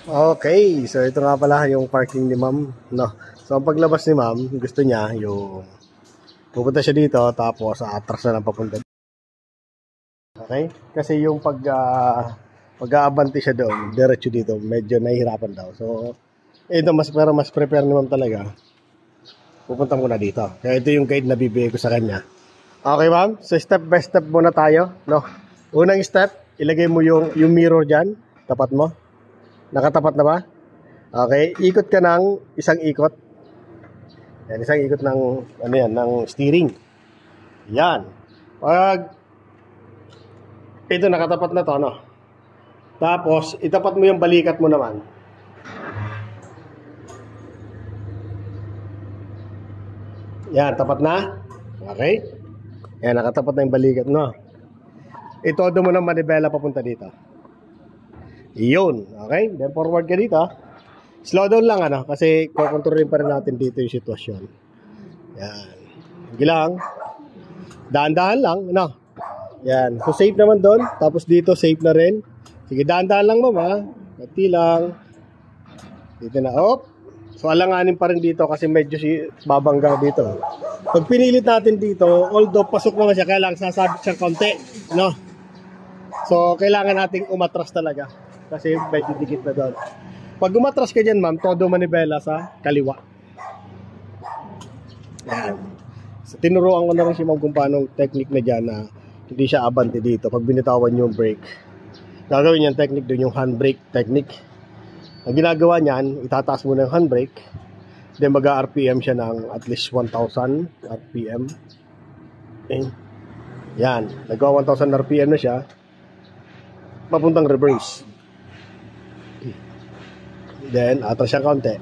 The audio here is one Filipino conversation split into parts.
Okay, so ito nga pala yung parking ni ma'am, no. So ang paglabas ni ma'am, gusto niya yung pupunta siya dito tapos atras na lang papunta. Okay? Kasi yung pag-aabanti siya doon, diretso dito, medyo nahihirapan daw. So ito mas prepare ni ma'am talaga. Pupunta muna dito. Kaya ito yung guide na bibigay ko sa kanya. Okay ma'am, so step by step muna tayo, no. Unang step, ilagay mo yung mirror diyan, tapat mo. Nakatapat na ba? Okay, ikot ka ng isang ikot. Yan, isang ikot ng ano yan, ng steering. Yan. Pag ito nakatapat na to, no. Tapos itapat mo yung balikat mo naman. Yan, tapat na. Okay? Yan, nakatapat na yung balikat, no. Itodo mo ng manibela papunta dito. Yun, okay? Then forward ka dito. Slow down lang ano, kasi kukontrolin pa rin natin dito yung sitwasyon. Yan. Sige lang. Dahan-dahan lang, ano? Yan. So safe naman doon. Tapos dito safe na rin. Sige, dahan-dahan lang mama. Pati lang. Dito na, op. So alanganin pa rin dito kasi medyo babangga dito. Pag pinilit natin dito, although pasok naman siya, kailangan sasabit siyang konti, no? So kailangan nating umatras talaga. Kasi medyo dikit na doon. Pag umatras ka dyan ma'am, todo manibela sa kaliwa. Yan. So, tinuruan ko na rin si ma'am kung paano technique na dyan na hindi siya abante dito. Pag binitawan yung brake, gagawin yung technique doon, yung handbrake technique. Ang ginagawa niyan, itataas mo na yung handbrake. Then mag-RPM siya ng at least 1,000 RPM. Okay. Yan. Nagawa 1,000 RPM na siya. Papuntang reverse. Then, atras siya konti.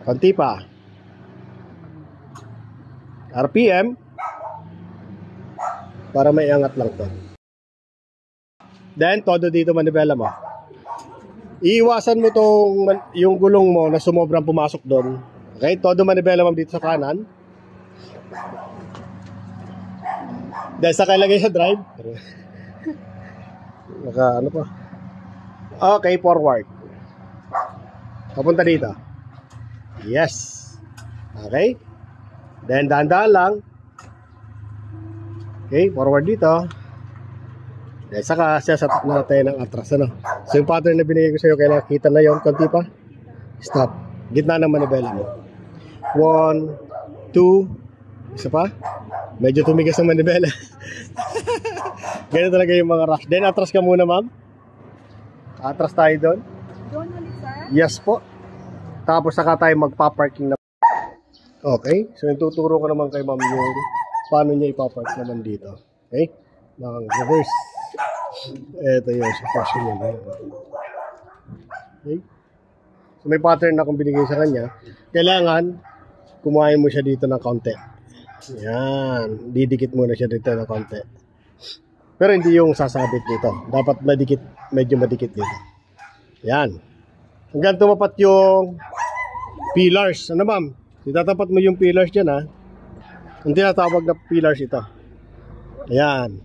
Konti pa. RPM. Para may angat lang to. Then, todo dito manibela mo. Iiwasan mo yung gulong mo na sumobrang pumasok doon. Okay? Todo manibela mo dito sa kanan. Dahil sa kailagay sa drive. Ano pa? Okay, forward. Papunta dito. Yes. Okay. Then, dahan-dahan lang. Okay, forward dito. Then, saka sasatak na natin ng atras. Ano? So, yung pattern na binigay ko sa'yo, kailangan kita na yun. Konti pa. Stop. Gitna ng manibela mo. 1, 2. Isa pa. Medyo tumigas ang manibela. Ganyan talaga yung mga rush. Then, atras ka muna, ma'am. Atras tayo doon. Doon ulit, sir? Yes po. Tapos saka tayo magpa-parking na. Okay. So ituturo ko naman kay ma'am yung paano niya ipa-park naman dito. Okay. Ng reverse. Ito yung sitwasyon niya. Okay. So may pattern na akong binigay sa kanya. Kailangan kumain mo siya dito ng konti. Yan. Didikit muna siya dito ng konti. Pero hindi yung sasabit dito. Dapat medyo madikit dito. Yan. Hanggang tumapat yung pillars. Ano ma'am? Itatapat mo yung pillars dyan ha. Ang tinatawag na pillars ito. Ayan.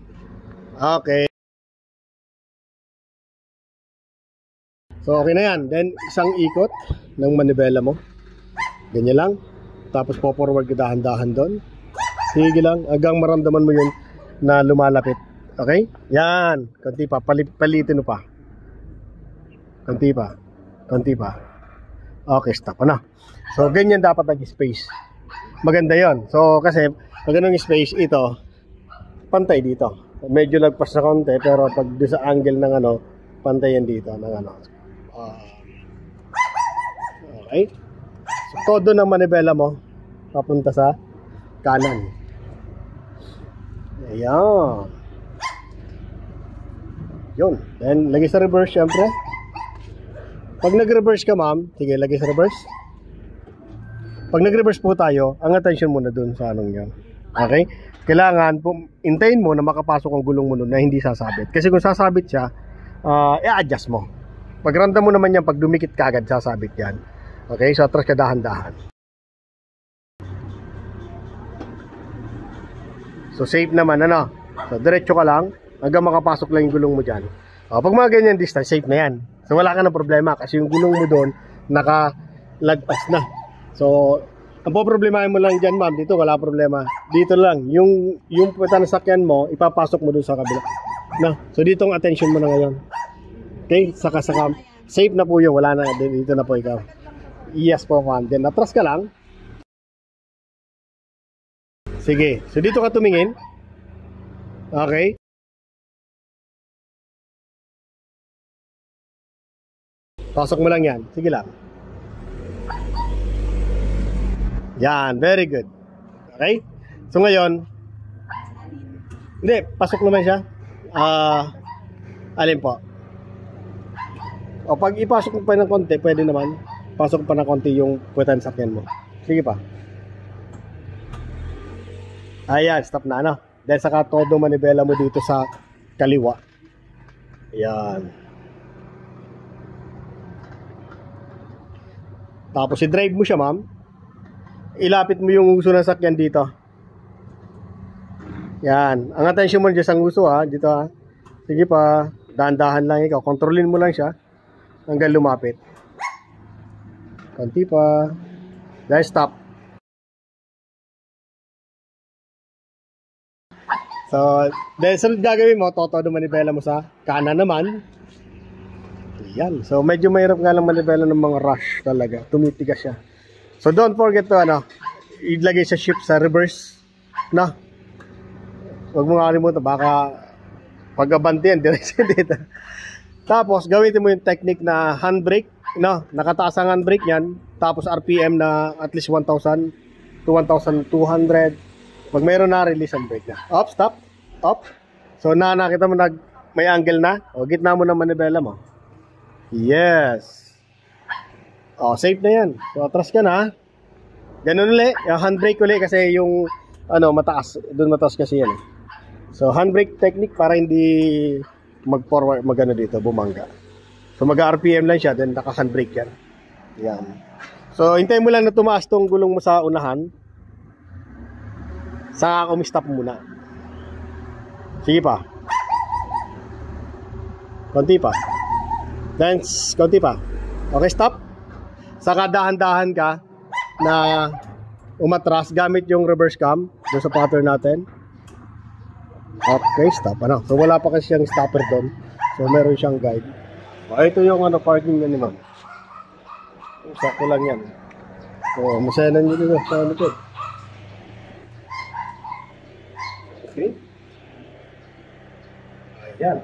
Okay. So okay na yan. Then isang ikot ng manibela mo. Ganyan lang. Tapos po-forward ka dahan-dahan doon. Sige lang. Hanggang maramdaman mo yun na lumalapit. Okay? Yan. Konti pa. Palitin mo pa. Konti pa. Konti pa. Okay, stop. Ano? So, ganyan dapat nag-space. Maganda yon. So, kasi, pag ganun yung space, ito, pantay dito. Medyo lagpas na konti, pero pag doon sa angle ng ano, pantay yan dito. Ng ano. Okay? So, todo ng manibela mo, papunta sa kanan. Ayan. Yun. Then, lagay sa reverse, syempre. Pag nag-reverse ka ma'am, sige, lagay sa reverse. Pag nag-reverse po tayo, ang attention muna dun sa anong yan. Okay? Kailangan, intayin mo na makapasok ang gulong mo nun na hindi sasabit. Kasi kung sasabit siya, i-adjust mo. Pag ramdam mo naman yan, pag dumikit ka agad, sasabit yan. Okay? So, atras ka dahan-dahan. So, safe naman, ano? So, diretso ka lang, hanggang makapasok lang yung gulong mo dyan. Pag mga ganyan distance, safe na yan. So wala ka na problema kasi yung gulong mo doon nakalagpas na. So ang poproblemahin mo lang dyan, ma'am, dito wala problema. Dito lang, yung puweta ng sakyan mo, ipapasok mo doon sa kabila. No? So dito ang attention mo na ngayon. Okay? Saka safe na po yun, wala na, dito na po ikaw. Yes po, ma'am. Then atras ka lang. Sige, so dito ka tumingin. Okay? Pasok mo lang yan. Sige lang. Yan, very good. Okay? So ngayon, hindi, pasok naman siya. Alin po? O pag ipasok mo pa ng konti, pwede naman. Pasok pa ng konti yung puwetan sa sakyan mo. Sige pa. Ayan, stop na, ano? Dahil saka todo manibela mo dito sa kaliwa. Ayan. Tapos i-drive mo siya, ma'am. Ilapit mo yung uso ng sakyan dito. Yan. Ang attention mo dyan sa uso, ha. Dito, ha. Sige pa. Dahan-dahan lang ikaw. Kontrolin mo lang siya hanggang lumapit. Konti pa. Dahil stop. So, dahil sunod gagawin mo, todo manibela mo sa kanan naman. Yan. So, medyo mahirap nga lang manibela ng mga rush talaga. Tumitigas siya. So, don't forget to, ilagay sa shift sa reverse. No? Huwag mo nakalimutan. Baka pag-abanti yan, direction dito. Tapos, gamitin mo yung technique na handbrake. No? Nakataas ang handbrake yan. Tapos, RPM na at least 1,000 to 1,200. Pag mayroon na, release ang brake na. Up, stop. Up. So, nakita mo may angle na. O, gitna mo ng manibela mo. Yes. Oh, safe na yan. So, atras ka na. Ganun ulit. Yung handbrake ulit kasi yung mataas. Doon mataas kasi yan. So, handbrake technique para hindi mag-forward, dito, bumangga. So, mag-RPM lang siya, then naka-handbrake yan. Yan. So, hintayin mo lang na tumaas tong gulong mo sa unahan. Saka umi-stop muna. Sige pa. Konti pa. Then, konti pa. Okay, stop. Saka dahan-dahan ka na umatras gamit yung reverse cam doon sa pattern natin. Okay, stop. So, wala pa kasi siyang stopper doon. So, meron siyang guide. Ito yung parking na ni ma'am. Sakto lang yan. So, masayanan nyo dito sa likod. Okay. Ayan.